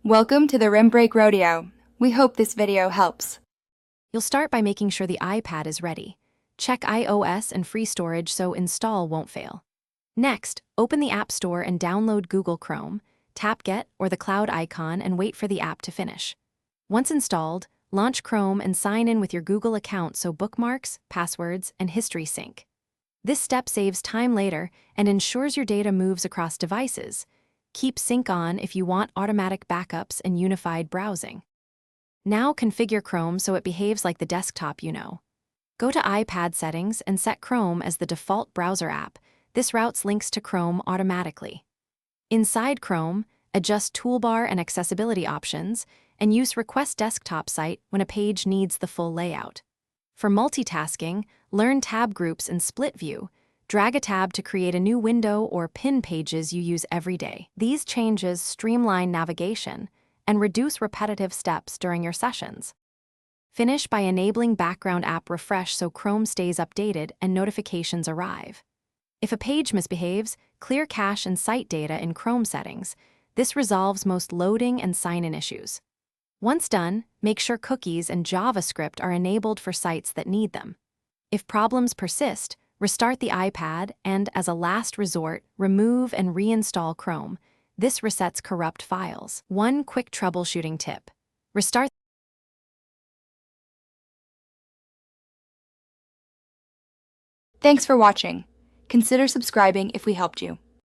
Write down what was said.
Welcome to the Rim Break Rodeo. We hope this video helps. You'll start by making sure the iPad is ready. Check iOS and free storage so install won't fail. Next, open the App Store and download Google Chrome, tap Get or the cloud icon and wait for the app to finish. Once installed, launch Chrome and sign in with your Google account so bookmarks, passwords, and history sync. This step saves time later and ensures your data moves across devices. Keep sync on if you want automatic backups and unified browsing. Now configure Chrome so it behaves like the desktop you know. Go to iPad settings and set Chrome as the default browser app. This routes links to Chrome automatically. Inside Chrome, adjust toolbar and accessibility options, and use Request Desktop Site when a page needs the full layout. For multitasking, learn tab groups in split view. Drag a tab to create a new window or pin pages you use every day. These changes streamline navigation and reduce repetitive steps during your sessions. Finish by enabling background app refresh so Chrome stays updated and notifications arrive. If a page misbehaves, clear cache and site data in Chrome settings. This resolves most loading and sign-in issues. Once done, make sure cookies and JavaScript are enabled for sites that need them. If problems persist, restart the iPad and, as a last resort, remove and reinstall Chrome. This resets corrupt files. One quick troubleshooting tip. Restart. Thanks for watching. Consider subscribing if we helped you.